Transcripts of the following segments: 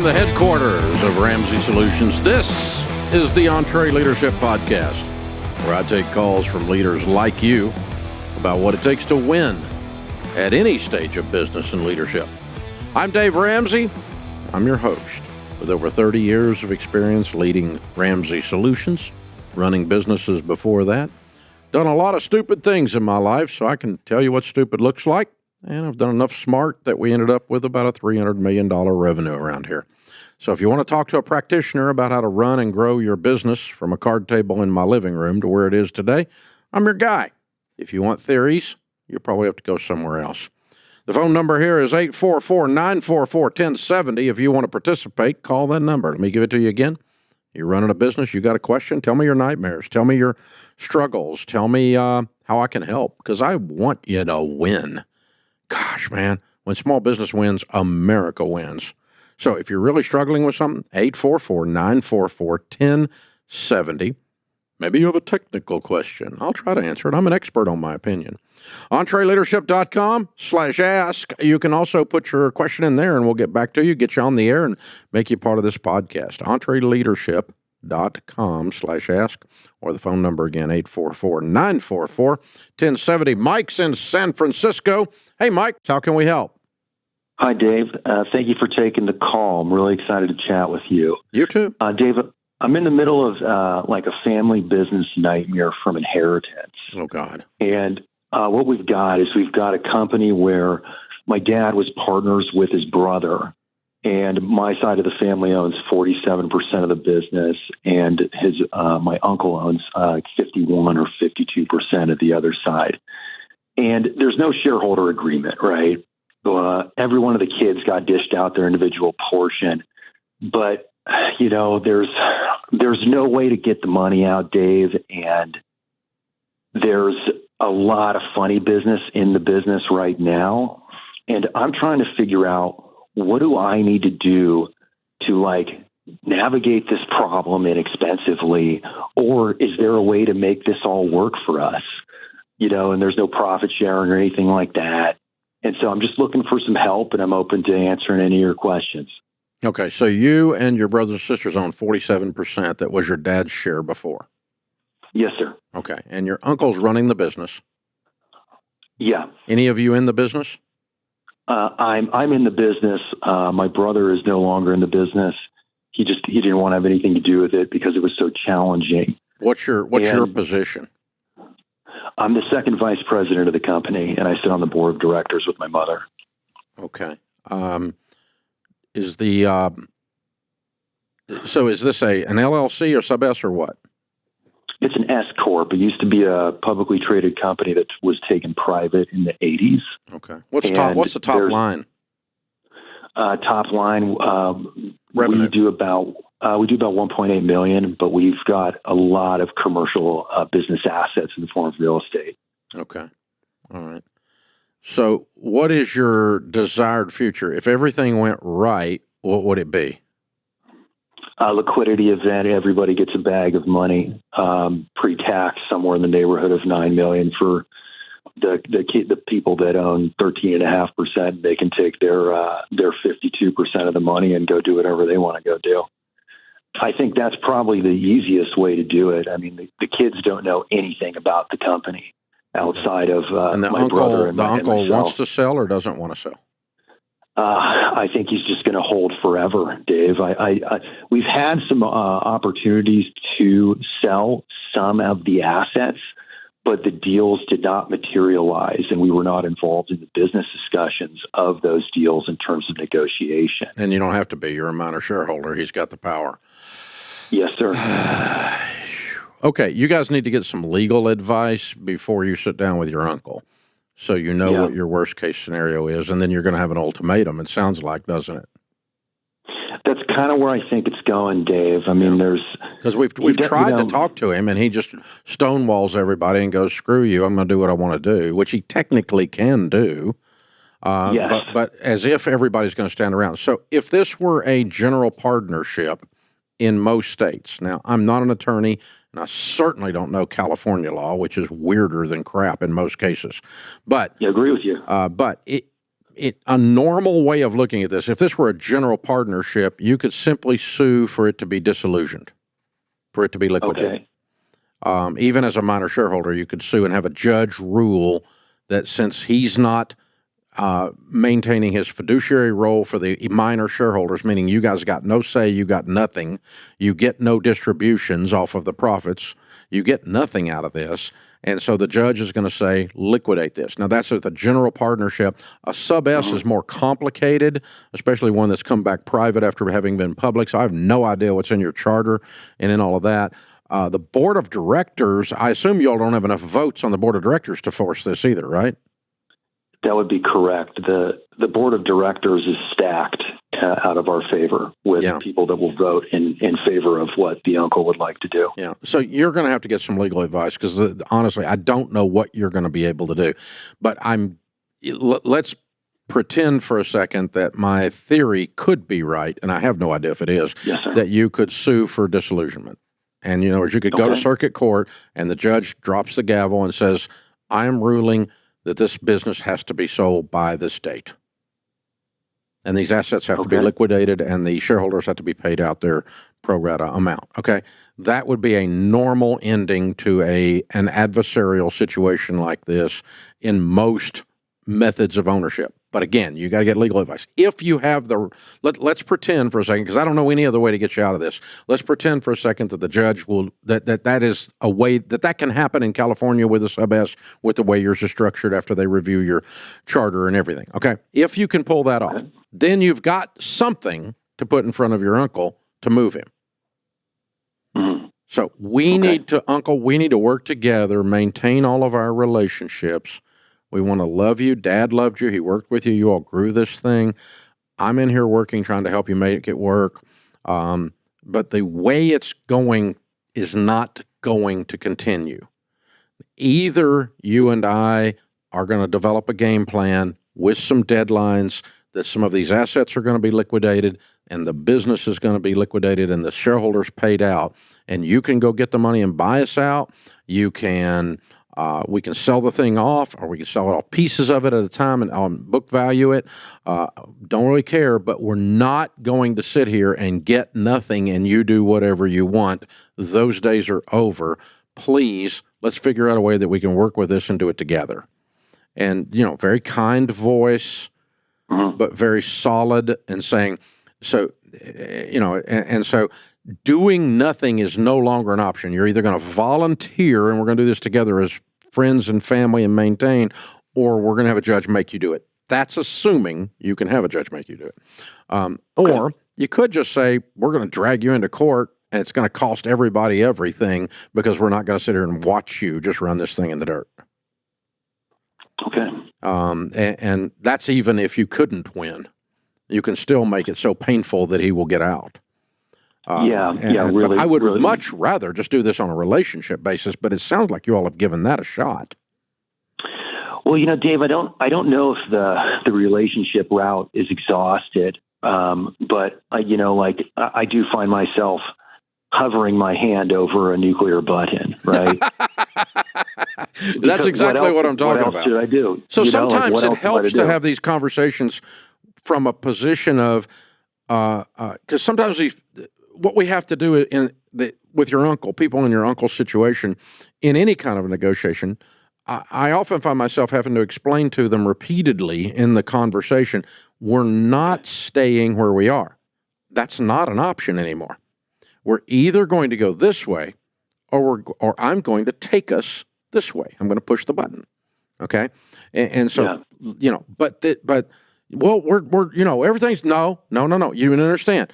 the headquarters of Ramsey Solutions, this is the EntreLeadership Podcast, where I take calls from leaders like you about what it takes to win at any stage of business and leadership. I'm Dave Ramsey. I'm your host with over 30 years of experience leading Ramsey Solutions, running businesses before that. Done a lot of stupid things in my life, so I can tell you what stupid looks like. And I've done enough smart that we ended up with about a $300 million revenue around here. So if you want to talk to a practitioner about how to run and grow your business from a card table in my living room to where it is today, I'm your guy. If you want theories, you'll probably have to go somewhere else. The phone number here is 844-944-1070. If you want to participate, call that number. Let me give it to you again. You're running a business, you got a question, tell me your nightmares, tell me your struggles, tell me how I can help, because I want you to win. Gosh, man, when small business wins, America wins. So if you're really struggling with something, 844-944-1070. Maybe you have a technical question. I'll try to answer it. I'm an expert on my opinion. EntreLeadership.com/ask. You can also put your question in there, and we'll get back to you, get you on the air, and make you part of this podcast. EntreLeadership.com/ask, or the phone number again, 844-944-1070. Mike's in San Francisco. Hey, Mike, how can we help? Hi, Dave. Thank you for taking the call. I'm really excited to chat with you. You too. Dave, I'm in the middle of like a family business nightmare from inheritance. Oh, God. And what we've got is we've got a company where my dad was partners with his brother, and my side of the family owns 47% of the business, and his my uncle owns 51 or 52% of the other side. And there's no shareholder agreement, right? Every one of the kids got dished out their individual portion, but you know, there's no way to get the money out, Dave, and there's a lot of funny business in the business right now, and I'm trying to figure out, what do I need to do to like navigate this problem inexpensively, or is there a way to make this all work for us? You know, and there's no profit sharing or anything like that. And so I'm just looking for some help, and I'm open to answering any of your questions. Okay, so you and your brothers and sisters own 47%. That was your dad's share before. Yes, sir. Okay, and your uncle's running the business. Yeah. Any of you in the business? I'm in the business. My brother is no longer in the business. He didn't want to have anything to do with it because it was so challenging. What's your position? I'm the second vice president of the company, and I sit on the board of directors with my mother. Okay. Is this an LLC or sub-S or what? It's an S Corp. It used to be a publicly traded company that was taken private in the 80s. Okay. What's the top line? Top line, revenue. we do about 1.8 million, but we've got a lot of commercial business assets in the form of real estate. Okay. All right. So what is your desired future? If everything went right, what would it be? A liquidity event. Everybody gets a bag of money, pre-tax, somewhere in the neighborhood of $9 million for the people that own 13.5%. They can take their 52% of the money and go do whatever they want to go do. I think that's probably the easiest way to do it. I mean, the kids don't know anything about the company outside of my brother and myself. The uncle wants to sell or doesn't want to sell? I think he's just going to hold forever, Dave. We've had some opportunities to sell some of the assets, but the deals did not materialize, and we were not involved in the business discussions of those deals in terms of negotiation. And you don't have to be. You're a minor shareholder. He's got the power. Yes, sir. Okay, you guys need to get some legal advice before you sit down with your uncle, so you know what your worst case scenario is, and then you're going to have an ultimatum, it sounds like, doesn't it? That's kind of where I think it's going, Dave. I mean, because we've tried to talk to him, and he just stonewalls everybody and goes, "Screw you! I'm going to do what I want to do," which he technically can do. Yes. But as if everybody's going to stand around. So if this were a general partnership in most states, now I'm not an attorney, and I certainly don't know California law, which is weirder than crap in most cases. But I agree with you. But a normal way of looking at this, if this were a general partnership, you could simply sue for it to be disillusioned, for it to be liquidated. Okay. Even as a minor shareholder, you could sue and have a judge rule that since he's not maintaining his fiduciary role for the minor shareholders, meaning you guys got no say, you got nothing, you get no distributions off of the profits, you get nothing out of this, and so the judge is going to say, liquidate this. Now, that's with a general partnership. A sub-S is more complicated, especially one that's come back private after having been public, so I have no idea what's in your charter and in all of that. The board of directors, I assume you all don't have enough votes on the board of directors to force this either, right? That would be correct. The board of directors is stacked out of our favor with people that will vote in favor of what the uncle would like to do. Yeah. So you're going to have to get some legal advice because honestly, I don't know what you're going to be able to do. But let's pretend for a second that my theory could be right, and I have no idea if it is, that you could sue for disillusionment. And, or you could go to circuit court and the judge drops the gavel and says, I am ruling that this business has to be sold by this date. And these assets have to be liquidated and the shareholders have to be paid out their pro rata amount. Okay. That would be a normal ending to an adversarial situation like this in most methods of ownership. But again, you got to get legal advice. If you have let's pretend for a second, because I don't know any other way to get you out of this. Let's pretend for a second that the judge will, that is a way that can happen in California with a sub-S, with the way yours is structured after they review your charter and everything. Okay. If you can pull that off, then you've got something to put in front of your uncle to move him. Mm-hmm. So we need to work together, maintain all of our relationships. We want to love you. Dad loved you. He worked with you. You all grew this thing. I'm in here working, trying to help you make it work. But the way it's going is not going to continue. Either you and I are going to develop a game plan with some deadlines that some of these assets are going to be liquidated and the business is going to be liquidated and the shareholders paid out, and you can go get the money and buy us out. You can... we can sell the thing off, or we can sell it all pieces of it at a time and book value it. Don't really care, but we're not going to sit here and get nothing and you do whatever you want. Those days are over. Please, let's figure out a way that we can work with this and do it together. And, very kind voice, but very solid and saying, so, and so doing nothing is no longer an option. You're either going to volunteer, and we're going to do this together as friends and family and maintain, or we're going to have a judge make you do it. That's assuming you can have a judge make you do it. Or you could just say, we're going to drag you into court, and it's going to cost everybody everything because we're not going to sit here and watch you just run this thing in the dirt. Okay. And that's even if you couldn't win. You can still make it so painful that he will get out. Really. I would much rather just do this on a relationship basis, but it sounds like you all have given that a shot. Well, Dave, I don't know if the relationship route is exhausted, but I do find myself hovering my hand over a nuclear button, right? That's exactly what I'm talking about. What else should I do? So sometimes it helps to have these conversations from a position of, because sometimes what we have to do with your uncle, people in your uncle's situation, in any kind of a negotiation, I often find myself having to explain to them repeatedly in the conversation, we're not staying where we are. That's not an option anymore. We're either going to go this way, or I'm going to take us this way. I'm going to push the button. Okay, and so but we're everything's no. You didn't understand.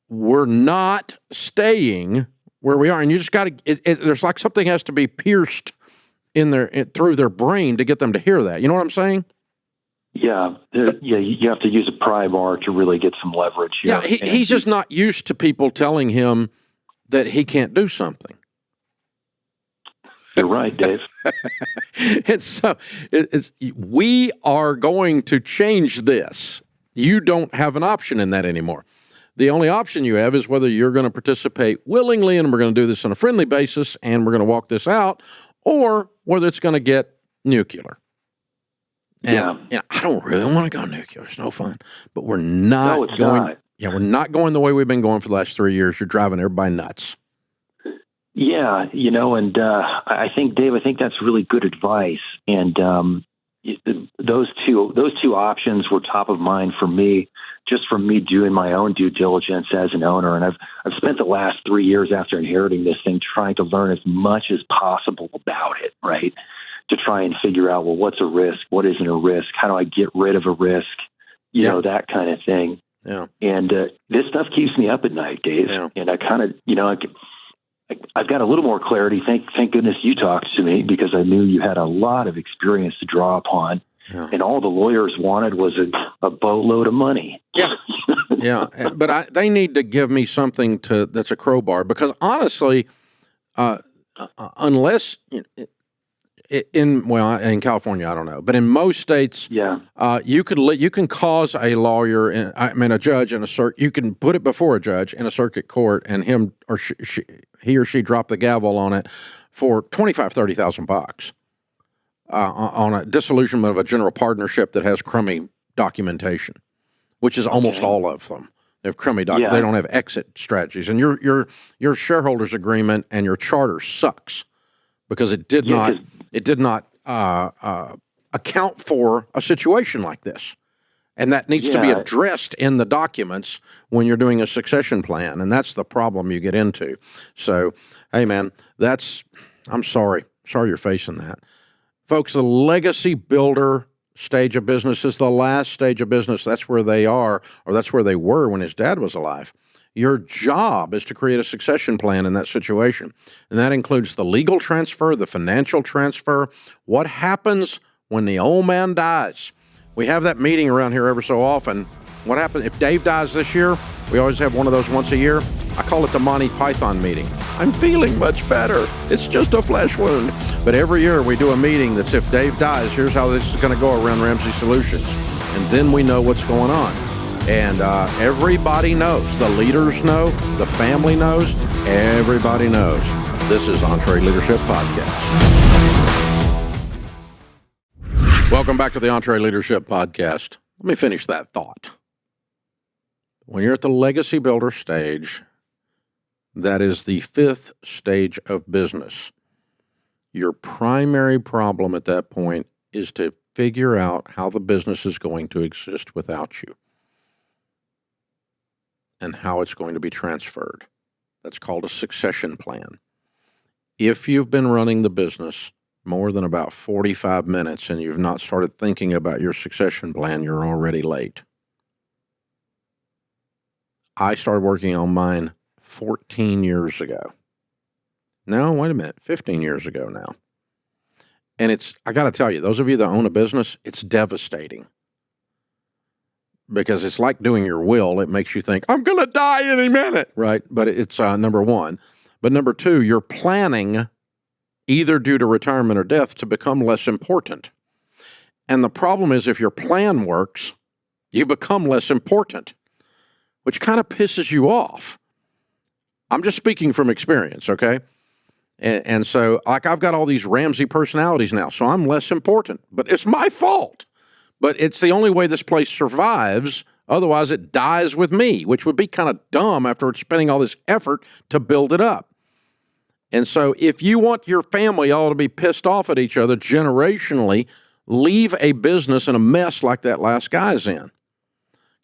We're not staying where we are, and you just got to. There's like something has to be pierced through their brain to get them to hear that. You know what I'm saying? Yeah. You have to use a pry bar to really get some leverage. Yeah, he's just not used to people telling him that he can't do something. You're right, Dave. And so we are going to change this. You don't have an option in that anymore. The only option you have is whether you're going to participate willingly, and we're going to do this on a friendly basis, and we're going to walk this out, or whether it's going to get nuclear. And I don't really want to go nuclear. It's no fun. But we're not No, it's going. not. Yeah, we're not going the way we've been going for the last 3 years. You're driving everybody nuts. Yeah, and I think, Dave, that's really good advice. And those two options were top of mind for me, just from me doing my own due diligence as an owner. And I've spent the last 3 years after inheriting this thing trying to learn as much as possible about it, right? To try and figure out, well, what's a risk? What isn't a risk? How do I get rid of a risk? You know, that kind of thing. Yeah. And this stuff keeps me up at night, Dave. Yeah. And I kind of, I've got a little more clarity. Thank goodness you talked to me, because I knew you had a lot of experience to draw upon. Yeah. And all the lawyers wanted was a boatload of money. Yeah. Yeah. But they need to give me something that's a crowbar, because honestly, unless in California, I don't know, but in most states, you can cause a lawyer, a judge in you can put it before a judge in a circuit court, and he or she drop the gavel on it for $25,000-$30,000 on a disillusionment of a general partnership that has crummy documentation, which is almost all of them. They have crummy They don't have exit strategies, and your shareholders agreement and your charter sucks because it did not account for a situation like this. And that needs to be addressed in the documents when you're doing a succession plan. And that's the problem you get into. So, hey, man, I'm sorry. Sorry you're facing that. Folks, the legacy builder stage of business is the last stage of business. That's where they are, or that's where they were when his dad was alive. Your job is to create a succession plan in that situation. And that includes the legal transfer, the financial transfer. What happens when the old man dies? We have that meeting around here every so often. What happens if Dave dies this year? We always have one of those once a year. I call it the Monty Python meeting. I'm feeling much better. It's just a flesh wound. But every year we do a meeting that's, if Dave dies, here's how this is going to go around Ramsey Solutions. And then we know what's going on. And everybody knows. The leaders know. The family knows. Everybody knows. This is EntreLeadership Podcast. Welcome back to the EntreLeadership Podcast. Let me finish that thought. When you're at the legacy builder stage, that is the 5th stage of business. Your primary problem at that point is to figure out how the business is going to exist without you and how it's going to be transferred. That's called a succession plan. If you've been running the business more than about 45 minutes and you've not started thinking about your succession plan, you're already late. I started working on mine 14 years ago. No, wait a minute, 15 years ago now. And I got to tell you, those of you that own a business, it's devastating. Because it's like doing your will. It makes you think, I'm going to die any minute, right? But it's number one. But number two, you're planning, either due to retirement or death, to become less important. And the problem is, if your plan works, you become less important, which kind of pisses you off. I'm just speaking from experience, okay? And so, like, I've got all these Ramsey personalities now, so I'm less important. But it's my fault. But it's the only way this place survives. Otherwise, it dies with me, which would be kind of dumb after spending all this effort to build it up. And so if you want your family all to be pissed off at each other generationally, leave a business in a mess like that last guy's in.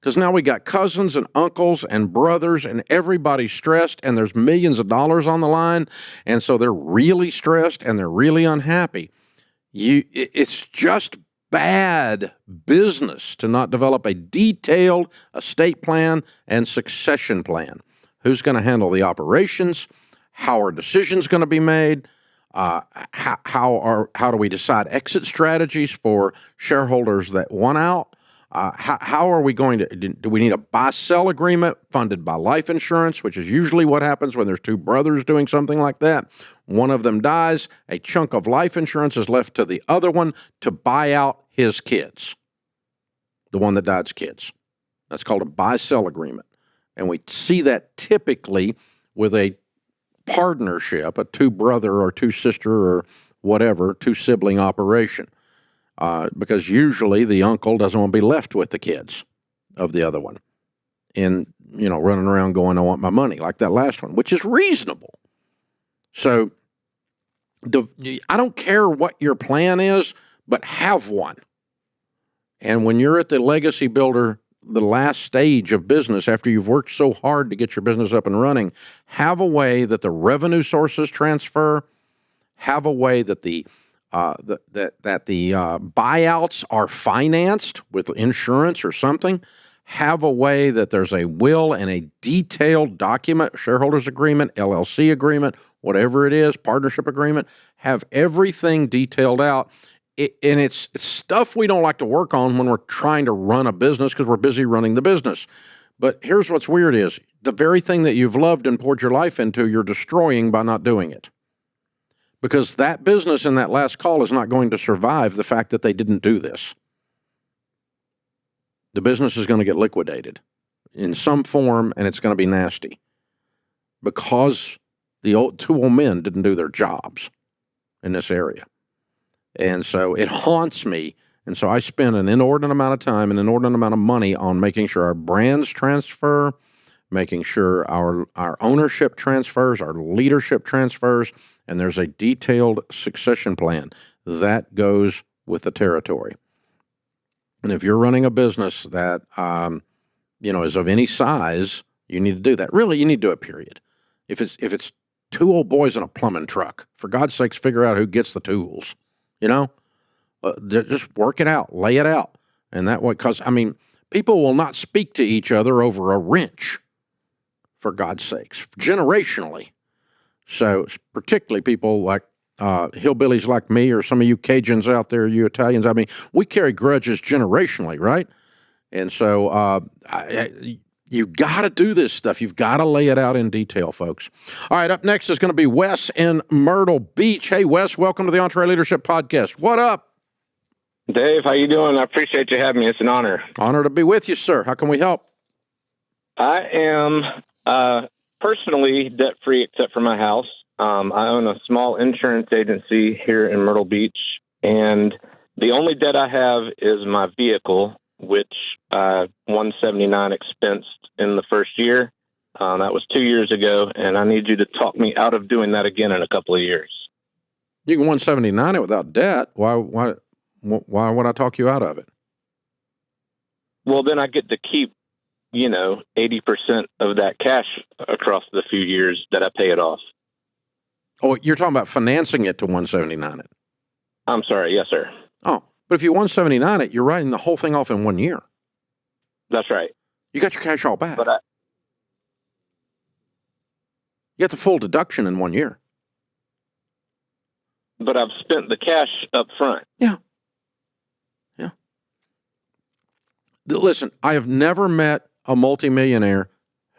Because now we got cousins and uncles and brothers and everybody's stressed, and there's millions of dollars on the line. And so they're really stressed and they're really unhappy. It's just bad business to not develop a detailed estate plan and succession plan. Who's going to handle the operations? How are decisions going to be made? How do we decide exit strategies for shareholders that want out? How are we going to, do we need a buy-sell agreement funded by life insurance, which is usually what happens when there's two brothers doing something like that. One of them dies, a chunk of life insurance is left to the other one to buy out his kids, the one that died's kids. That's called a buy-sell agreement. And we see that typically with a partnership, a two-brother or two-sister or whatever, two-sibling operation. because usually the uncle doesn't want to be left with the kids of the other one and, running around going, I want my money, like that last one, which is reasonable. So I don't care what your plan is, but have one. And when you're at the legacy builder, the last stage of business, after you've worked so hard to get your business up and running, have a way that the revenue sources transfer, have a way that the buyouts are financed with insurance or something, have a way that there's a will and a detailed document, shareholders agreement, LLC agreement, whatever it is, partnership agreement, have everything detailed out. And it's stuff we don't like to work on when we're trying to run a business because we're busy running the business. But here's what's weird is the very thing that you've loved and poured your life into, you're destroying by not doing it. Because that business in that last call is not going to survive the fact that they didn't do this. The business is going to get liquidated in some form, and it's going to be nasty because the two old men didn't do their jobs in this area. And so it haunts me. And so I spend an inordinate amount of time, an inordinate amount of money on making sure our brands transfer, making sure our ownership transfers, our leadership transfers, and there's a detailed succession plan that goes with the territory. And if you're running a business that, is of any size, you need to do that. Really, you need to do it, period. If it's two old boys in a plumbing truck, for God's sakes, figure out who gets the tools. Just work it out, lay it out. And that way, because, people will not speak to each other over a wrench, for God's sakes, generationally. So particularly people like hillbillies like me or some of you Cajuns out there, you Italians, we carry grudges generationally, right? And so you got to do this stuff. You've got to lay it out in detail, folks. All right, up next is going to be Wes in Myrtle Beach. Hey, Wes, welcome to the EntreLeadership Podcast. What up? Dave, how you doing? I appreciate you having me. It's an honor. Honor to be with you, sir. How can we help? I am personally debt-free except for my house. I own a small insurance agency here in Myrtle Beach, and the only debt I have is my vehicle, which $179 expensed in the first year. That was 2 years ago, and I need you to talk me out of doing that again in a couple of years. You can 179 it without debt. Why would I talk you out of it? Well, then I get to keep, 80% of that cash across the few years that I pay it off. Oh, you're talking about financing it to 179 it. I'm sorry. Yes, sir. Oh, but if you 179 it, you're writing the whole thing off in 1 year. That's right. You got your cash all back. But you get the full deduction in 1 year. But I've spent the cash up front. Yeah. Listen, I have never met a multimillionaire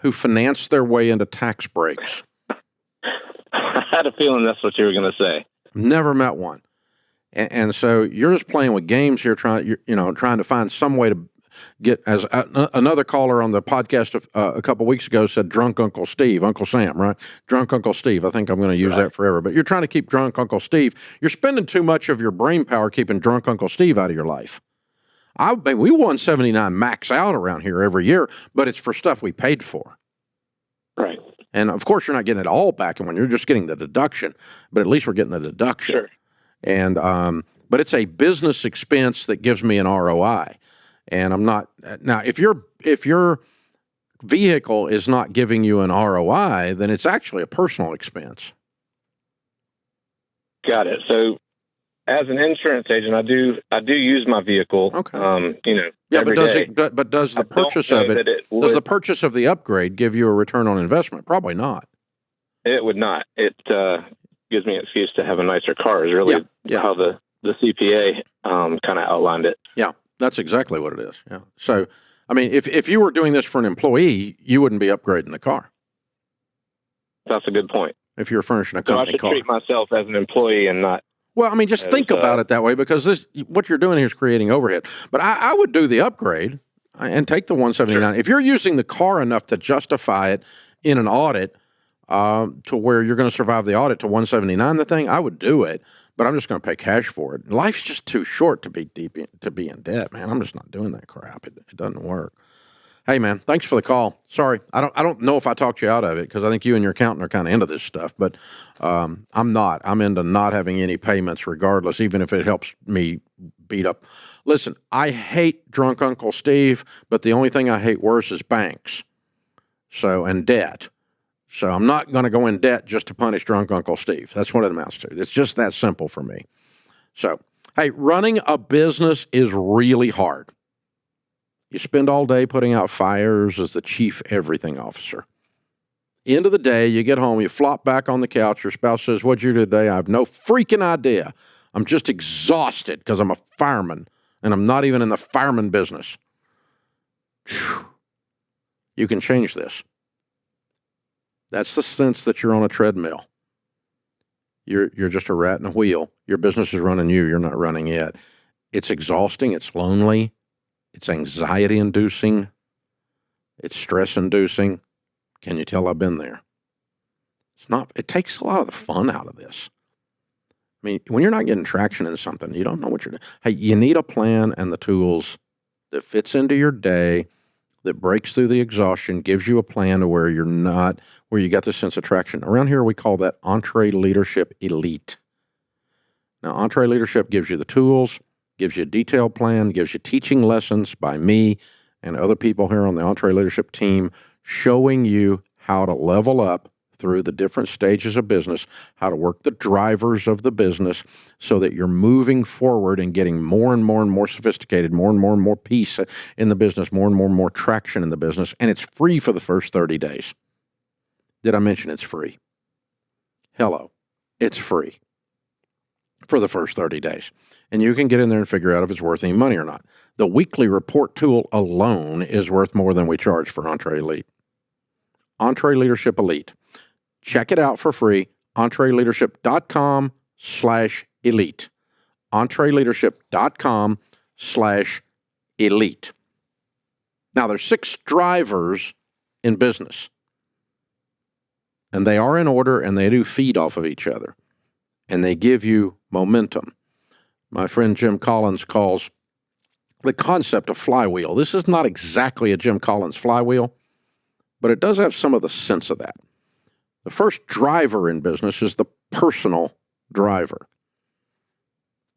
who financed their way into tax breaks. I had a feeling that's what you were going to say. Never met one. And so you're just playing with games here, trying to find some way to get, as another caller on the podcast a couple weeks ago said, drunk Uncle Steve, Uncle Sam, right? Drunk Uncle Steve. I think I'm going to use that forever. But you're trying to keep drunk Uncle Steve. You're spending too much of your brain power keeping drunk Uncle Steve out of your life. We 179 max out around here every year, but it's for stuff we paid for. Right. And of course, you're not getting it all back when you're just getting the deduction, but at least we're getting the deduction. Sure. And, but it's a business expense that gives me an ROI. And I'm not, now, if your vehicle is not giving you an ROI, then it's actually a personal expense. Got it. So as an insurance agent, I do use my vehicle. Okay. Yeah, but does the purchase of it, does the purchase of the upgrade give you a return on investment? Probably not. It would not. It gives me an excuse to have a nicer car is really how the CPA kind of outlined it. Yeah, that's exactly what it is. Yeah. So, if you were doing this for an employee, you wouldn't be upgrading the car. That's a good point. If you're furnishing a company car. So I should treat myself as an employee and not. Well, just think about it that way, because what you're doing here is creating overhead. But I would do the upgrade and take the 179. Sure. If you're using the car enough to justify it in an audit to where you're going to survive the audit to 179, the thing, I would do it. but I'm just going to pay cash for it. Life's just too short to be in debt, man. I'm just not doing that crap. It doesn't work. Hey, man, thanks for the call. Sorry, I don't know if I talked you out of it, because I think you and your accountant are kind of into this stuff, but I'm not. I'm into not having any payments regardless, even if it helps me beat up. Listen, I hate drunk Uncle Steve, but the only thing I hate worse is banks. And debt. So I'm not going to go in debt just to punish drunk Uncle Steve. That's what it amounts to. It's just that simple for me. So, hey, running a business is really hard. You spend all day putting out fires as the chief everything officer. End of the day, you get home, you flop back on the couch, your spouse says, "What'd you do today?" "I have no freaking idea. I'm just exhausted because I'm a fireman, and I'm not even in the fireman business." Whew. You can change this. That's the sense that you're on a treadmill. You're just a rat in a wheel. Your business is running you. You're not running it. It's exhausting. It's lonely. It's anxiety-inducing. It's stress-inducing. Can you tell I've been there? It takes a lot of the fun out of this. I mean, when you're not getting traction in something, you don't know what you're doing. Hey, you need a plan and the tools that fits into your day, that breaks through the exhaustion, gives you a plan to where you got this sense of traction. Around here, we call that EntreLeadership Elite. Now, EntreLeadership gives you the tools, gives you a detailed plan, gives you teaching lessons by me and other people here on the EntreLeadership team, showing you how to level up through the different stages of business, how to work the drivers of the business so that you're moving forward and getting more and more sophisticated, more and more peace in the business, more and more traction in the business. And it's free for the first 30 days. Did I mention it's free? Hello. It's free for the first 30 days. And you can get in there and figure out if it's worth any money or not. The weekly report tool alone is worth more than we charge for EntreLeadership. EntreLeadership Elite. Check it out for free. EntreLeadership.com/elite. EntreLeadership.com/elite. Now, there's 6 drivers in business. And they are in order, and they do feed off of each other. And they give you momentum. My friend Jim Collins calls the concept a flywheel. This is not exactly a Jim Collins flywheel, but it does have some of the sense of that. The first driver in business is the personal driver.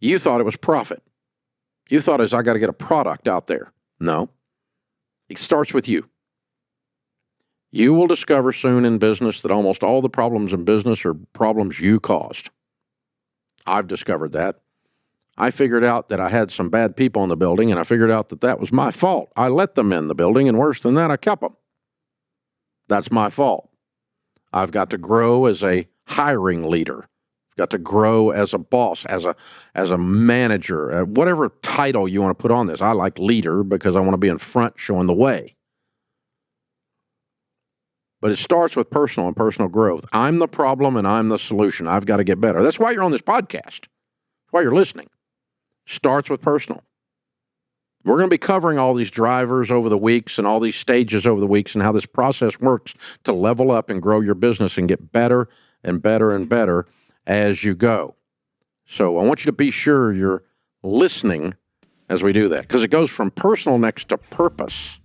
You thought it was profit. You thought I got to get a product out there. No. It starts with you. You will discover soon in business that almost all the problems in business are problems you caused. I've discovered that. I figured out that I had some bad people in the building, and I figured out that was my fault. I let them in the building, and worse than that, I kept them. That's my fault. I've got to grow as a hiring leader. I've got to grow as a boss, as a manager, whatever title you want to put on this. I like leader because I want to be in front showing the way. But it starts with personal and personal growth. I'm the problem and I'm the solution. I've got to get better. That's why you're on this podcast. That's why you're listening. Starts with personal. We're going to be covering all these drivers over the weeks and all these stages over the weeks and how this process works to level up and grow your business and get better and better and better as you go. So I want you to be sure you're listening as we do that, because it goes from personal next to purpose,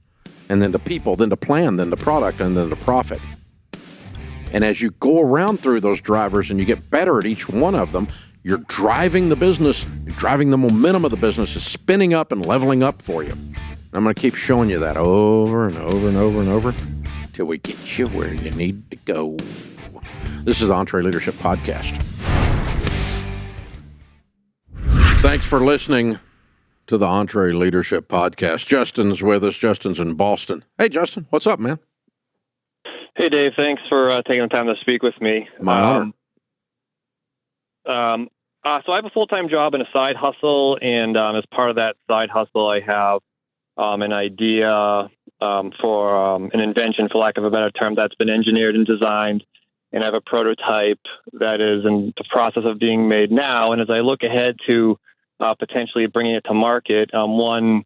and then to people, then to plan, then to product, and then to profit. And as you go around through those drivers and you get better at each one of them, you're driving the business, you're driving the momentum of the business is spinning up and leveling up for you. I'm going to keep showing you that over and over and over and over till we get you where you need to go. This is the EntreLeadership Podcast. Thanks for listening to the EntreLeadership Podcast. Justin's with us. Justin's in Boston. Hey, Justin, what's up, man? Hey, Dave. Thanks for taking the time to speak with me. My honor. So I have a full-time job and a side hustle, and as part of that side hustle, I have an idea for an invention, for lack of a better term, that's been engineered and designed, and I have a prototype that is in the process of being made now. And as I look ahead to potentially bringing it to market, one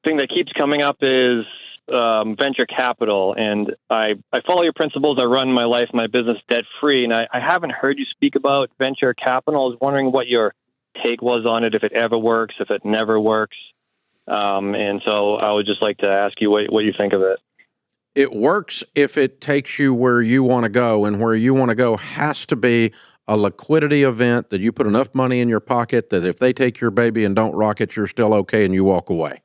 thing that keeps coming up is venture capital, and I follow your principles. I run my life, my business debt free, and I haven't heard you speak about venture capital. I was wondering what your take was on it, if it ever works, if it never works. And so I would just like to ask you what you think of it. It works if it takes you where you want to go, and where you want to go has to be a liquidity event that you put enough money in your pocket that if they take your baby and don't rock it, you're still okay and you walk away.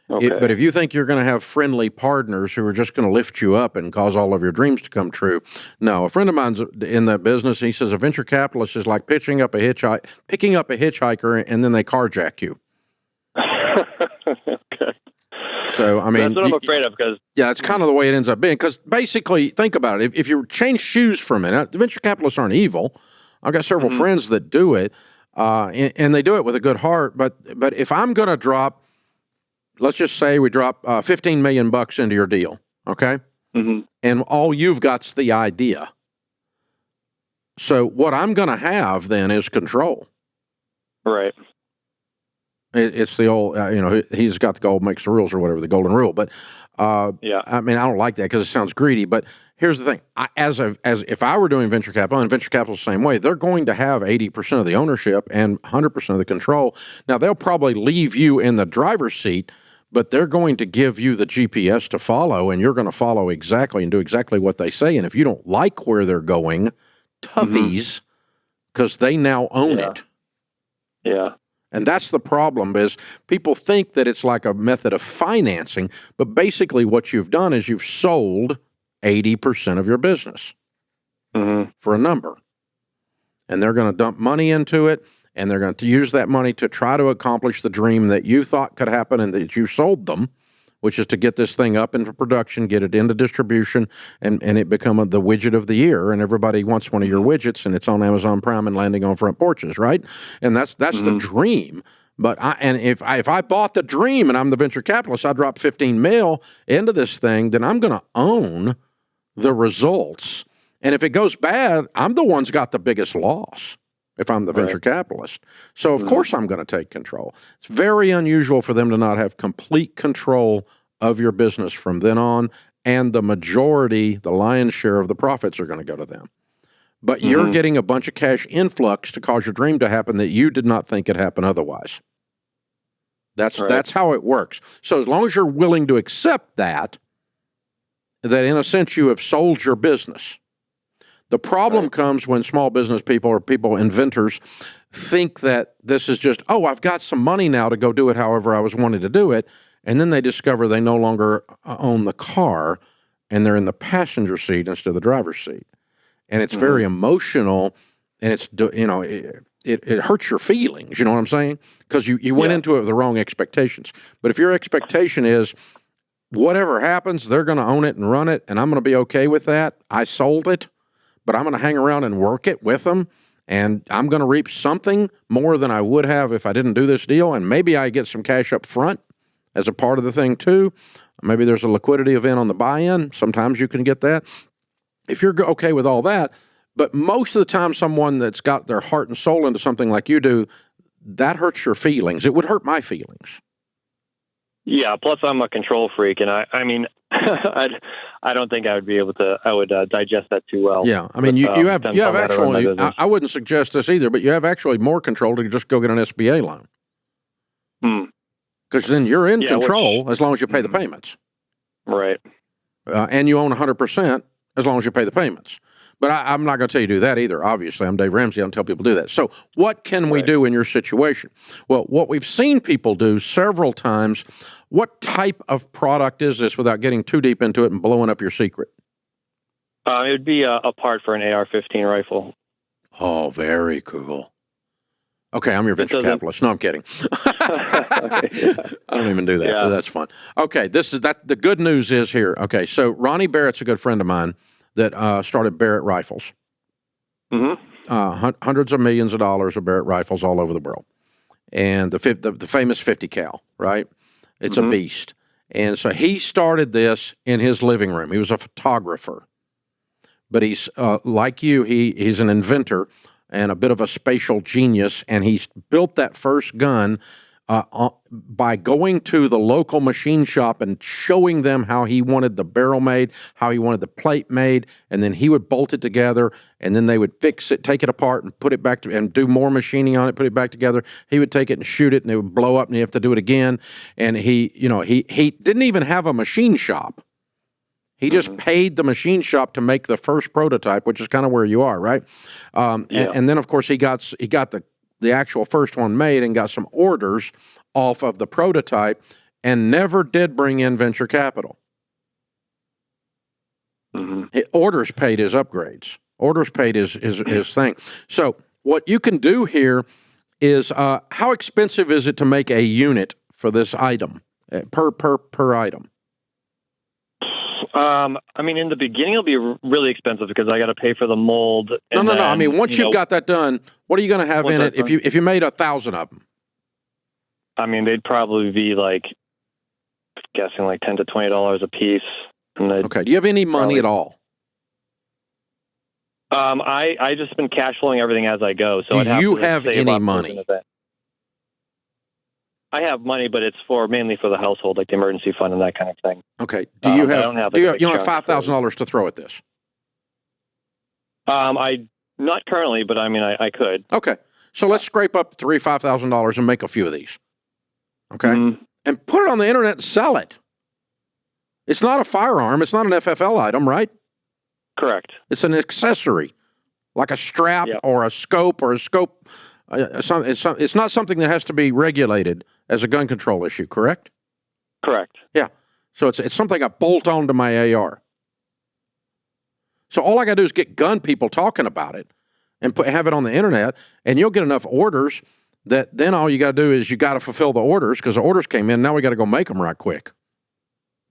Okay. But if you think you're going to have friendly partners who are just going to lift you up and cause all of your dreams to come true, no. A friend of mine's in that business. He says a venture capitalist is like picking up a hitchhiker and then they carjack you. Okay. So, I mean, that's what I'm afraid of, because it's kind of the way it ends up being. Because basically, think about it. If you change shoes for a minute, the venture capitalists aren't evil. I've got several friends that do it, and they do it with a good heart. But if I'm going to drop, let's just say we drop $15 million into your deal, okay? And all you've got's the idea. So what I'm going to have then is control. Right. It's the old, he's got the gold makes the rules or whatever, the golden rule. But I mean, I don't like that because it sounds greedy. But here's the thing: as if I were doing venture capital, and venture capital the same way, they're going to have 80% of the ownership and 100% of the control. Now they'll probably leave you in the driver's seat, but they're going to give you the GPS to follow, and you're going to follow exactly and do exactly what they say. And if you don't like where they're going, toughies, because they now own it. Yeah. And that's the problem, is people think that it's like a method of financing, but basically what you've done is you've sold 80% of your business for a number. And they're going to dump money into it, and they're going to use that money to try to accomplish the dream that you thought could happen and that you sold them, which is to get this thing up into production, get it into distribution, and it become the widget of the year. And everybody wants one of your widgets, and it's on Amazon Prime and landing on front porches, right? And that's the dream. But if I bought the dream and I'm the venture capitalist, I drop 15 mil into this thing, then I'm going to own the results. And if it goes bad, I'm the one's got the biggest loss if I'm the venture capitalist. So, of course, I'm going to take control. It's very unusual for them to not have complete control of your business from then on, and the majority, the lion's share of the profits are going to go to them. But you're getting a bunch of cash influx to cause your dream to happen that you did not think could happen otherwise. That's how it works. So as long as you're willing to accept that in a sense you have sold your business. The problem comes when small business people or people, inventors, think that this is just, I've got some money now to go do it however I was wanting to do it, and then they discover they no longer own the car, and they're in the passenger seat instead of the driver's seat. And it's very emotional, and it's, it hurts your feelings, you know what I'm saying? Because you went into it with the wrong expectations. But if your expectation is, whatever happens, they're going to own it and run it, and I'm going to be okay with that, I sold it, but I'm going to hang around and work it with them, and I'm going to reap something more than I would have if I didn't do this deal, and maybe I get some cash up front as a part of the thing too. Maybe there's a liquidity event on the buy-in. Sometimes you can get that. If you're okay with all that, but most of the time someone that's got their heart and soul into something like you do, that hurts your feelings. It would hurt my feelings. Yeah, plus I'm a control freak, and I mean, I don't think I would be able to. I would digest that too well. Yeah, I mean, you have actually. I wouldn't suggest this either, but you have actually more control to just go get an SBA loan. Because then you're in control as long as you pay the payments. Right. And you own 100% as long as you pay the payments. But I'm not going to tell you to do that either. Obviously, I'm Dave Ramsey. I don't tell people to do that. So what can we do in your situation? Well, what we've seen people do several times, what type of product is this without getting too deep into it and blowing up your secret? It would be a part for an AR-15 rifle. Oh, very cool. Okay, I'm your venture capitalist. No, I'm kidding. I don't even do that, but that's fun. Okay, the good news is here. Okay, so Ronnie Barrett's a good friend of mine that started Barrett Rifles. Hundreds of millions of dollars of Barrett rifles all over the world. And the famous 50 cal, right? It's a beast. And so he started this in his living room. He was a photographer. But he's, like you, he's an inventor and a bit of a spatial genius, and he's built that first gun by going to the local machine shop and showing them how he wanted the barrel made, how he wanted the plate made, and then he would bolt it together, and then they would fix it, take it apart, and put it back to, and do more machining on it, put it back together. He would take it and shoot it, and it would blow up, and you have to do it again. And he didn't even have a machine shop. He just paid the machine shop to make the first prototype, which is kind of where you are, right? And then, of course, he got the actual first one made and got some orders off of the prototype and never did bring in venture capital. Orders paid his upgrades. Orders paid his thing. So what you can do here is how expensive is it to make a unit for this item, per item? I mean, in the beginning, it'll be really expensive because I got to pay for the mold. No. I mean, once you've got that done, what are you going to have in it if you made 1,000 of them? I mean, they'd probably be like, guessing like $10 to $20 a piece. Okay. Do you have any money at all? I just been cash flowing everything as I go. So do you have any money? I have money, but it's mainly for the household, like the emergency fund and that kind of thing. Okay. Do you have $5,000 to throw at this? Not currently, but I mean, I could. Okay. So let's scrape up $5,000 and make a few of these. Okay. And put it on the internet and sell it. It's not a firearm. It's not an FFL item, right? Correct. It's an accessory, like a strap or a scope or a scope. It's not something that has to be regulated as a gun control issue, correct? Correct. Yeah. So it's something I bolt onto my AR. So all I got to do is get gun people talking about it and have it on the internet, and you'll get enough orders that then all you got to do is you got to fulfill the orders because the orders came in. Now we got to go make them right quick.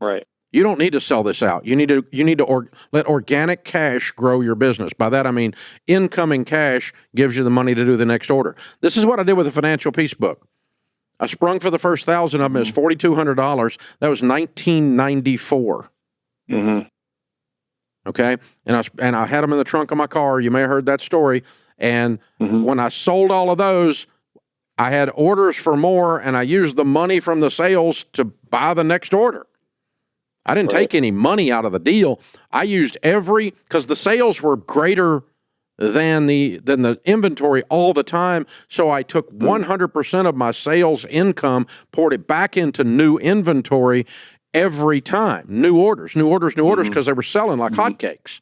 Right. You don't need to sell this out. You need to let organic cash grow your business. By that I mean incoming cash gives you the money to do the next order. This is what I did with the financial peace book. I sprung for the first 1,000 of them. It was $4,200. That was 1994. Okay, and I had them in the trunk of my car. You may have heard that story. And when I sold all of those, I had orders for more, and I used the money from the sales to buy the next order. I didn't take any money out of the deal. I used because the sales were greater than the inventory all the time. So I took 100% of my sales income, poured it back into new inventory every time. New orders, because they were selling like hotcakes.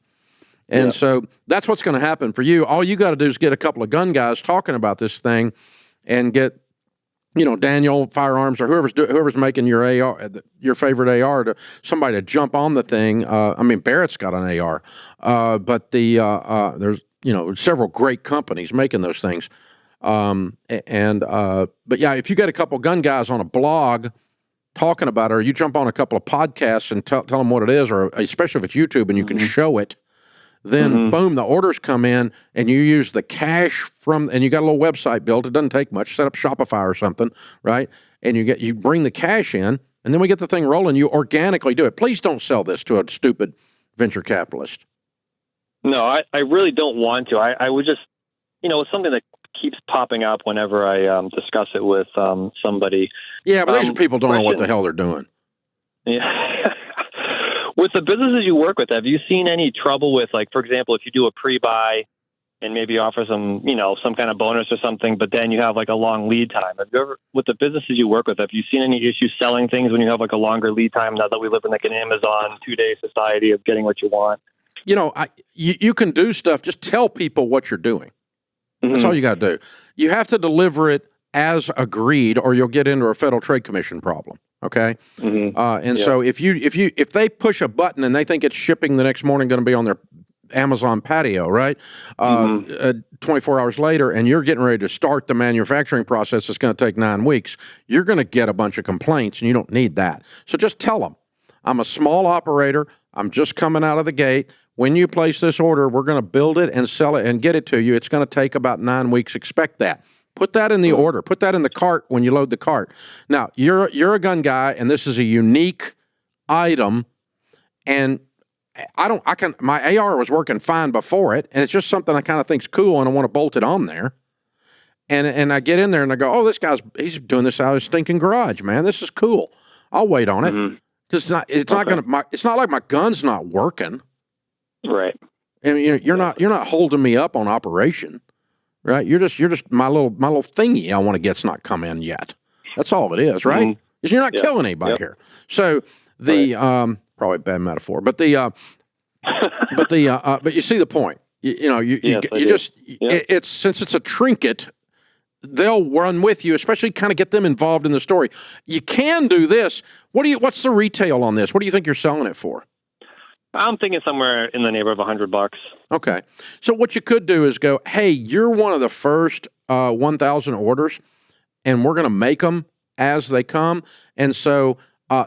And so that's what's going to happen for you. All you got to do is get a couple of gun guys talking about this thing and get, Daniel Firearms or whoever's making your AR, your favorite AR, to somebody to jump on the thing. I mean, Barrett's got an AR, but there's several great companies making those things. But yeah, if you get a couple gun guys on a blog talking about it, or you jump on a couple of podcasts and tell them what it is, or especially if it's YouTube and you can show it, then boom, the orders come in, and you use the cash and you got a little website built. It doesn't take much. Set up Shopify or something, right? And you bring the cash in, and then we get the thing rolling. You organically do it. Please don't sell this to a stupid venture capitalist. No, I really don't want to. I would just, it's something that keeps popping up whenever I discuss it with somebody. Yeah, but these people don't know what the hell they're doing. Yeah. With the businesses you work with, have you seen any trouble with, like, for example, if you do a pre-buy and maybe offer some, some kind of bonus or something, but then you have like a long lead time? Have you ever, with the businesses you work with, have you seen any issues selling things when you have like a longer lead time, now that we live in like an Amazon 2-day society of getting what you want? You can do stuff. Just tell people what you're doing. That's all you got to do. You have to deliver it as agreed, or you'll get into a Federal Trade Commission problem. Okay. So if they push a button and they think it's shipping the next morning, going to be on their Amazon patio, right? 24 hours later, and you're getting ready to start the manufacturing process, it's going to take 9 weeks. You're going to get a bunch of complaints, and you don't need that. So just tell them, I'm a small operator. I'm just coming out of the gate. When you place this order, we're going to build it and sell it and get it to you. It's going to take about 9 weeks. Expect that. Put that in the order. Put that in the cart when you load the cart. Now, you're a gun guy, and this is a unique item, and my AR was working fine before it, and it's just something I kind of think's cool, and I want to bolt it on there. And I get in there and I go, oh, he's doing this out of his stinking garage, man. This is cool. I'll wait on it because it's not like my gun's not working. Right. And you're not holding me up on operation, right? You're just my little thingy I want to get's not come in yet. That's all it is, right? Because you're not killing anybody here. So probably a bad metaphor, but but you see the point. It's since it's a trinket, they'll run with you, especially kind of get them involved in the story. You can do this. What's the retail on this? What do you think you're selling it for? I'm thinking somewhere in the neighborhood of $100. Okay. So what you could do is go, hey, you're one of the first 1,000 orders, and we're going to make them as they come. And so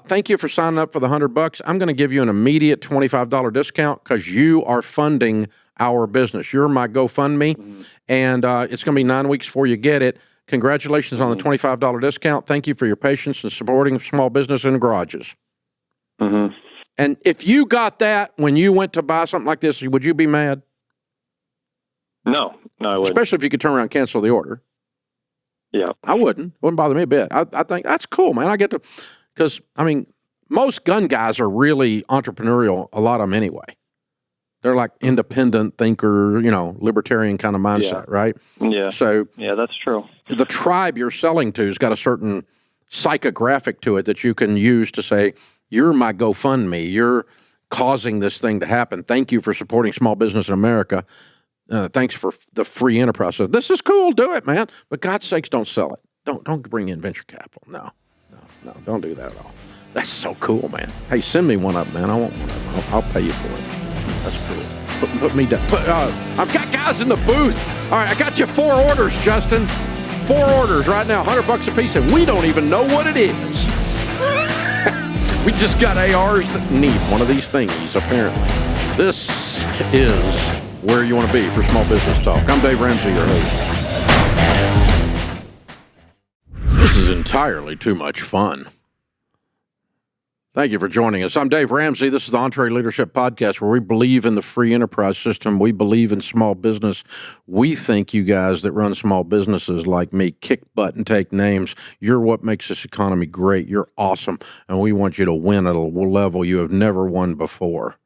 thank you for signing up for the $100. I'm going to give you an immediate $25 discount because you are funding our business. You're my GoFundMe, and it's going to be 9 weeks before you get it. Congratulations on the $25 discount. Thank you for your patience in supporting small business in garages. And if you got that when you went to buy something like this, would you be mad? No, I wouldn't. Especially if you could turn around and cancel the order. Yeah. I wouldn't. Wouldn't bother me a bit. I think that's cool, man. I get to, because, I mean, most gun guys are really entrepreneurial, a lot of them anyway. They're like independent thinker, libertarian kind of mindset, right? Yeah. So that's true. The tribe you're selling to has got a certain psychographic to it that you can use to say, you're my GoFundMe. You're causing this thing to happen. Thank you for supporting small business in America. Thanks for the free enterprise. So this is cool. Do it, man. But God's sakes, don't sell it. Don't bring in venture capital. No, don't do that at all. That's so cool, man. Hey, send me one up, man. I want one of them. I'll pay you for it. That's cool. Put me down. I've got guys in the booth. All right, I got you 4 orders, Justin. 4 orders right now, $100 a piece, and we don't even know what it is. We just got ARs that need one of these thingies, apparently. This is where you want to be for Small Business Talk. I'm Dave Ramsey, your host. This is entirely too much fun. Thank you for joining us. I'm Dave Ramsey. This is the EntreLeadership Podcast, where we believe in the free enterprise system. We believe in small business. We think you guys that run small businesses like me kick butt and take names. You're what makes this economy great. You're awesome, and we want you to win at a level you have never won before.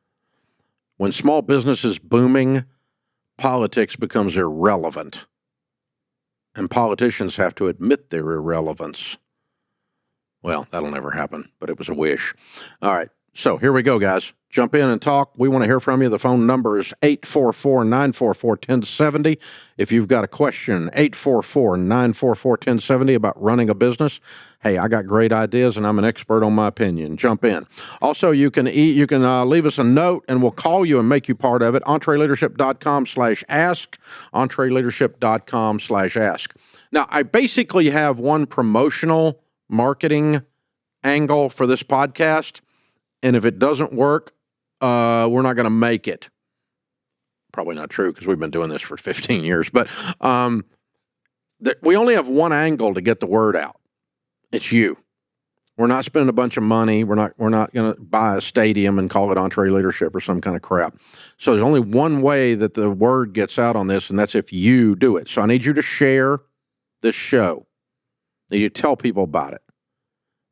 When small business is booming, politics becomes irrelevant, and politicians have to admit their irrelevance. Well, that'll never happen, but it was a wish. All right, so here we go, guys. Jump in and talk. We want to hear from you. The phone number is 844-944-1070. If you've got a question, 844-944-1070 about running a business. Hey, I got great ideas, and I'm an expert on my opinion. Jump in. Also, you can leave us a note, and we'll call you and make you part of it. EntreLeadership.com/ask. EntreLeadership.com/ask. Now, I basically have one promotional marketing angle for this podcast, and if it doesn't work, we're not going to make it. Probably not true because we've been doing this for 15 years, but we only have one angle to get the word out. It's you. We're not spending a bunch of money. We're not going to buy a stadium and call it EntreLeadership or some kind of crap. So there's only one way that the word gets out on this, and that's if you do it. So I need you to share this show. You tell people about it.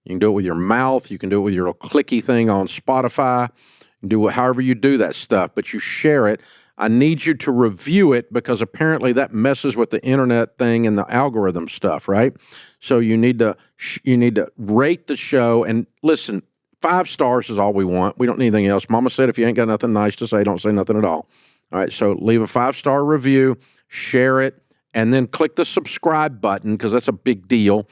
You can do it with your mouth. You can do it with your little clicky thing on Spotify. You can do it however you do that stuff, but you share it. I need you to review it because apparently that messes with the internet thing and the algorithm stuff, right? So you need to rate the show and listen. 5 stars is all we want. We don't need anything else. Mama said if you ain't got nothing nice to say, don't say nothing at all. All right, so leave a 5-star review, share it, and then click the subscribe button because that's a big deal.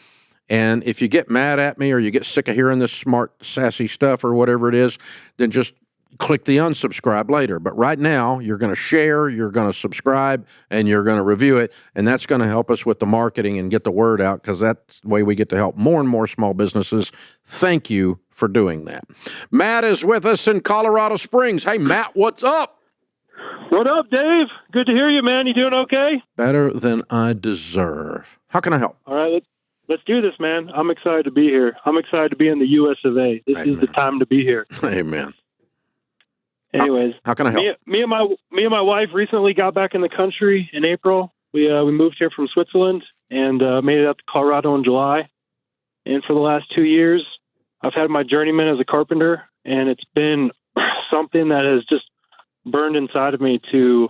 And if you get mad at me or you get sick of hearing this smart, sassy stuff or whatever it is, then just click the unsubscribe later. But right now, you're going to share, you're going to subscribe, and you're going to review it. And that's going to help us with the marketing and get the word out because that's the way we get to help more and more small businesses. Thank you for doing that. Matt is with us in Colorado Springs. Hey, Matt, what's up? What up, Dave? Good to hear you, man. You doing okay? Better than I deserve. How can I help? All right, let's do this, man. I'm excited to be here. I'm excited to be in the U.S. of A. This Amen. Is the time to be here. Amen. Anyways, how can I help? Me and my wife recently got back in the country in April. We moved here from Switzerland, and made it out to Colorado in July. And for the last 2 years, I've had my journeyman as a carpenter, and it's been something that has just burned inside of me to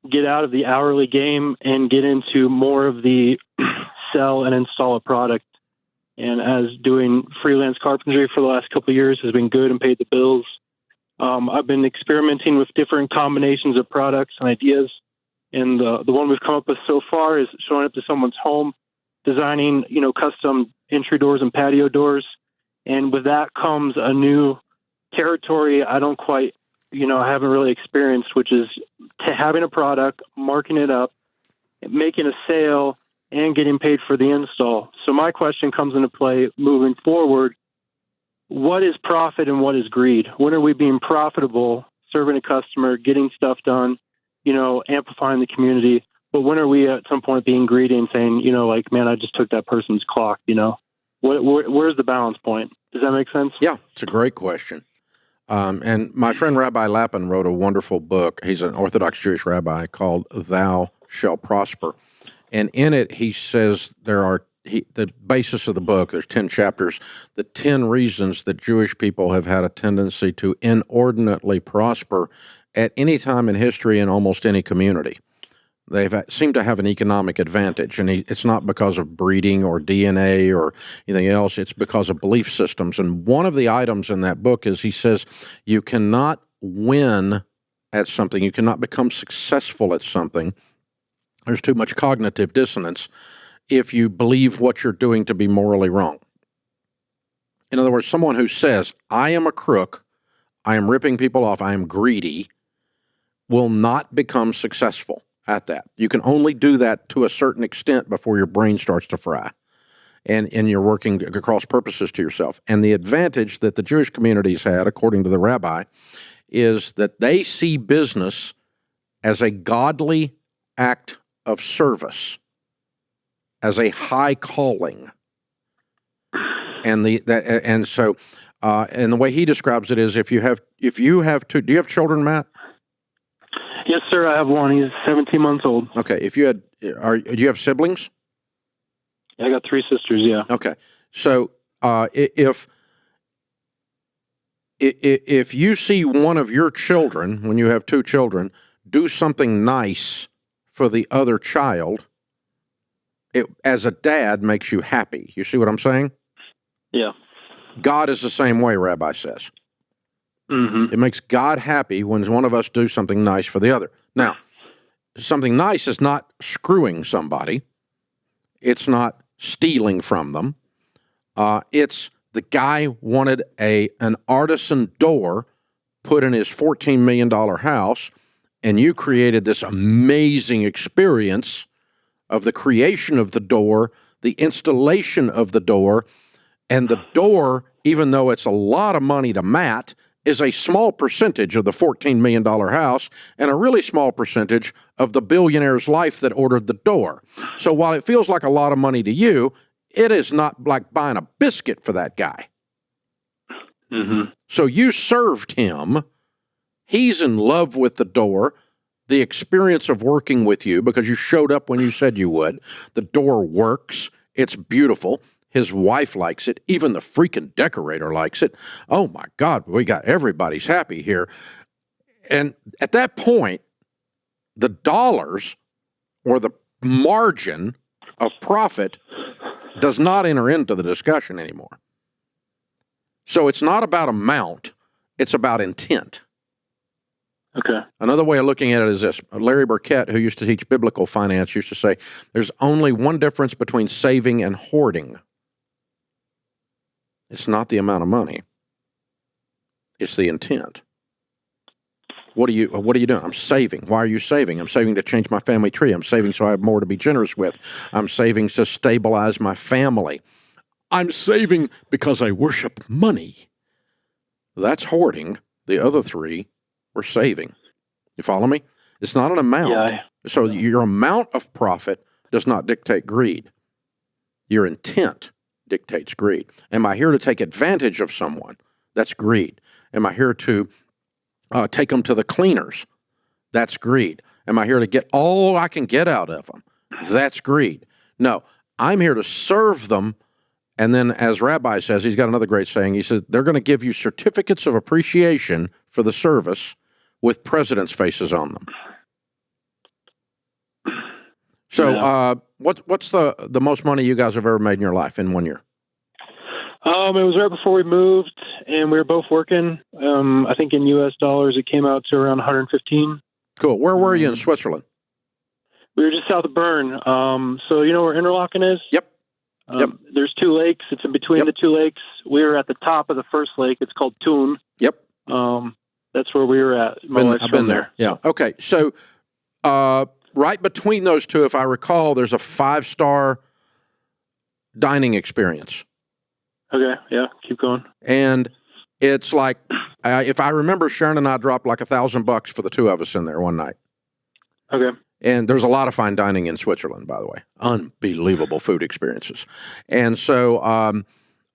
get out of the hourly game and get into more of the sell and install a product. And as doing freelance carpentry for the last couple of years has been good and paid the bills. I've been experimenting with different combinations of products and ideas. And the one we've come up with so far is showing up to someone's home, designing, custom entry doors and patio doors. And with that comes a new territory I don't quite, I haven't really experienced, which is having a product, marking it up, making a sale, and getting paid for the install. So my question comes into play moving forward. What is profit and what is greed? When are we being profitable, serving a customer, getting stuff done, amplifying the community? But when are we at some point being greedy and saying, man, I just took that person's clock, Where's the balance point? Does that make sense? Yeah, it's a great question. And my friend Rabbi Lappin wrote a wonderful book. He's an Orthodox Jewish rabbi called Thou Shall Prosper. And in it, he says the basis of the book, there's 10 chapters, the 10 reasons that Jewish people have had a tendency to inordinately prosper at any time in history in almost any community. They seem to have an economic advantage, and it's not because of breeding or DNA or anything else. It's because of belief systems. And one of the items in that book is he says you cannot win at something, you cannot become successful at something. There's too much cognitive dissonance if you believe what you're doing to be morally wrong. In other words, someone who says, I am a crook, I am ripping people off, I am greedy, will not become successful at that. You can only do that to a certain extent before your brain starts to fry and you're working across purposes to yourself. And the advantage that the Jewish communities had, according to the rabbi, is that they see business as a godly act of service, as a high calling. And the way he describes it is if you have two, do you have children, Matt? Yes, sir. I have one. He's 17 months old. Okay. Do you have siblings? I got 3 sisters. Yeah. Okay. So if you see one of your children, when you have 2 children, do something nice for the other child, it, as a dad, makes you happy. You see what I'm saying? Yeah. God is the same way, Rabbi says. Mm-hmm. It makes God happy when one of us do something nice for the other. Now, something nice is not screwing somebody. It's not stealing from them. It's the guy wanted an artisan door put in his $14 million house, and you created this amazing experience of the creation of the door, the installation of the door, and the door, even though it's a lot of money to Matt, is a small percentage of the $14 million house and a really small percentage of the billionaire's life that ordered the door. So while it feels like a lot of money to you, it is not like buying a biscuit for that guy. Mm-hmm. So you served him. He's in love with the door, the experience of working with you because you showed up when you said you would. The door works. It's beautiful. His wife likes it. Even the freaking decorator likes it. Oh, my God, everybody's happy here. And at that point, the dollars or the margin of profit does not enter into the discussion anymore. So it's not about amount. It's about intent. Okay. Another way of looking at it is this. Larry Burkett, who used to teach biblical finance, used to say, there's only one difference between saving and hoarding. It's not the amount of money. It's the intent. What are you doing? I'm saving. Why are you saving? I'm saving to change my family tree. I'm saving so I have more to be generous with. I'm saving to stabilize my family. I'm saving because I worship money. That's hoarding. The other 3 were saving. You follow me? It's not an amount. Yeah. So your amount of profit does not dictate greed. Your intent dictates greed. Am I here to take advantage of someone? That's greed. Am I here to take them to the cleaners? That's greed. Am I here to get all I can get out of them? That's greed. No, I'm here to serve them. And then, as Rabbi says, he's got another great saying. He said, they're going to give you certificates of appreciation for the service with presidents' faces on them. So what's the most money you guys have ever made in your life in 1 year? It was right before we moved, and we were both working. I think in U.S. dollars, it came out to around 115. Cool. Where were you in Switzerland? We were just south of Bern. So you know where Interlaken is? Yep. There's 2 lakes. It's in between the 2 lakes. We were at the top of the first lake. It's called Thun. Yep. That's where we were at. I've been there. Yeah. Okay. So right between those two, if I recall, there's a 5-star dining experience. Okay. Yeah. Keep going. And it's like, if I remember, Sharon and I dropped like $1,000 for the 2 of us in there one night. Okay. And there's a lot of fine dining in Switzerland, by the way. Unbelievable food experiences. And so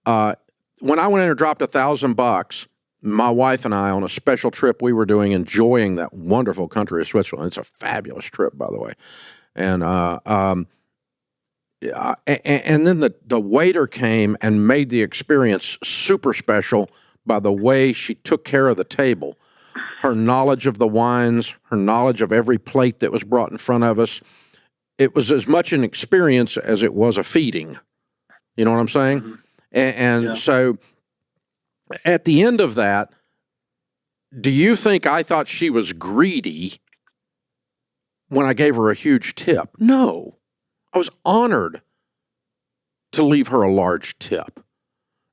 when I went in and dropped $1,000, my wife and I, on a special trip we were doing, enjoying that wonderful country of Switzerland. It's a fabulous trip, by the way. And and then the waiter came and made the experience super special by the way she took care of the table. Her knowledge of the wines, her knowledge of every plate that was brought in front of us. It was as much an experience as it was a feeding. You know what I'm saying? Mm-hmm. And so at the end of that, do you think I thought she was greedy when I gave her a huge tip? No. I was honored to leave her a large tip.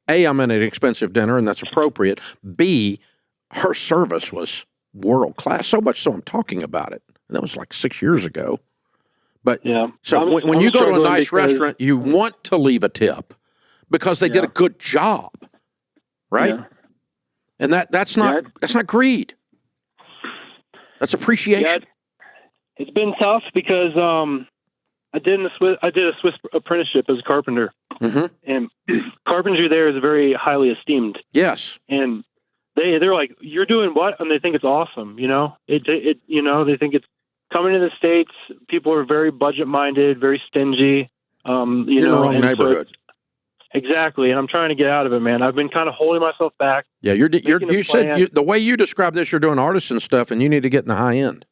A, I'm in an expensive dinner, and that's appropriate. B, her service was world class, so much so I'm talking about it. And that was like 6 years ago. But so when you go to a nice restaurant, you want to leave a tip because they did a good job, right? Yeah. And that's not greed. That's appreciation. Yeah, it's been tough because I did a Swiss apprenticeship as a carpenter, and carpentry there is very highly esteemed. Yes, and they're like, "You're doing what?" And they think it's awesome. You know, they think it's coming to the States. People are very budget minded, very stingy. You're in the wrong neighborhood. Exactly, and I'm trying to get out of it, man. I've been kind of holding myself back. Yeah, you said the way you describe this, you're doing artisan stuff, and you need to get in the high end.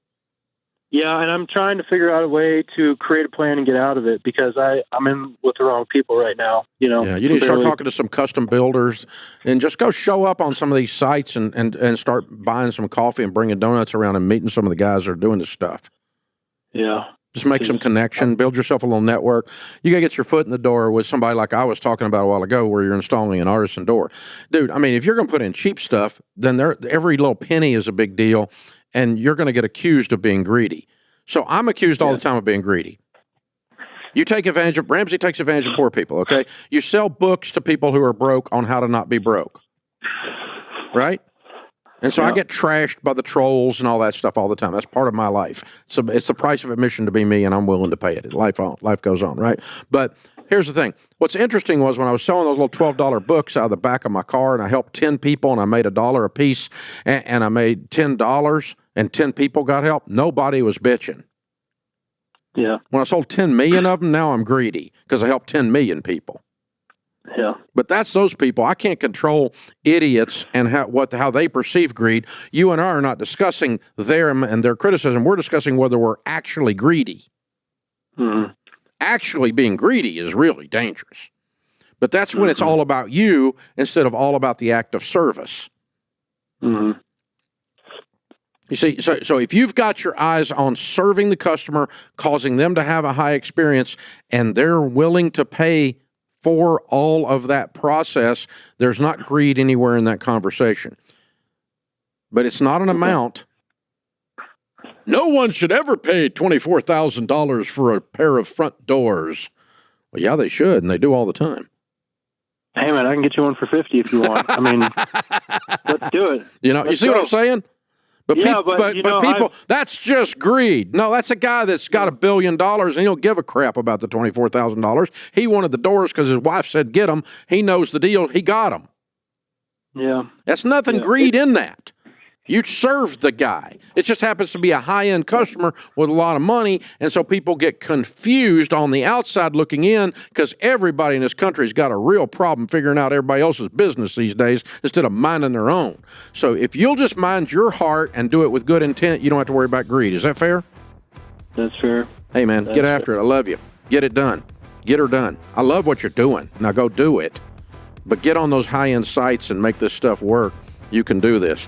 Yeah, and I'm trying to figure out a way to create a plan and get out of it because I'm in with the wrong people right now. You know. Yeah, you need to start talking to some custom builders and just go show up on some of these sites and start buying some coffee and bringing donuts around and meeting some of the guys that are doing this stuff. Yeah. Just make some connection, build yourself a little network. You got to get your foot in the door with somebody like I was talking about a while ago where you're installing an artisan door. Dude, I mean, if you're going to put in cheap stuff, then every little penny is a big deal, and you're going to get accused of being greedy. So I'm accused all the time of being greedy. You take advantage of, Ramsey takes advantage of poor people, okay? You sell books to people who are broke on how to not be broke, right? And so I get trashed by the trolls and all that stuff all the time. That's part of my life. So it's the price of admission to be me, and I'm willing to pay it. Life goes on, right? But here's the thing. What's interesting was when I was selling those little $12 books out of the back of my car, and I helped 10 people, and I made $1 a piece, and I made $10, and 10 people got help, nobody was bitching. Yeah. When I sold 10 million of them, now I'm greedy because I helped 10 million people. Yeah. But that's those people. I can't control idiots and how they perceive greed. You and I are not discussing them and their criticism. We're discussing whether we're actually greedy. Mm-hmm. Actually being greedy is really dangerous. But that's when it's all about you instead of all about the act of service. Mm-hmm. You see, so if you've got your eyes on serving the customer, causing them to have a high experience, and they're willing to pay for all of that process, there's not greed anywhere in that conversation. But it's not an amount. No one should ever pay $24,000 for a pair of front doors. Well, yeah, they should, and they do all the time. Hey, man, I can get you one for $50 if you want. I mean, let's do it. You know, you see what I'm saying? But people, that's just greed. No, that's a guy that's got $1 billion and he'll give a crap about the $24,000. He wanted the doors because his wife said get them. He knows the deal. He got them. Yeah. That's nothing greed in that. You serve the guy. It just happens to be a high-end customer with a lot of money, and so people get confused on the outside looking in because everybody in this country has got a real problem figuring out everybody else's business these days instead of minding their own. So if you'll just mind your heart and do it with good intent, you don't have to worry about greed. Is that fair? That's fair. Hey, man, get after it. I love you. Get it done. Get her done. I love what you're doing. Now go do it. But get on those high-end sites and make this stuff work. You can do this.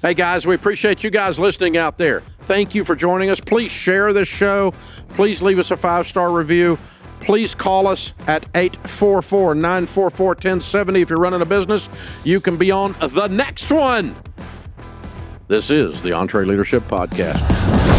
Hey, guys, we appreciate you guys listening out there. Thank you for joining us. Please share this show. Please leave us a 5-star review. Please call us at 844-944-1070 if you're running a business. You can be on the next one. This is the EntreLeadership Podcast.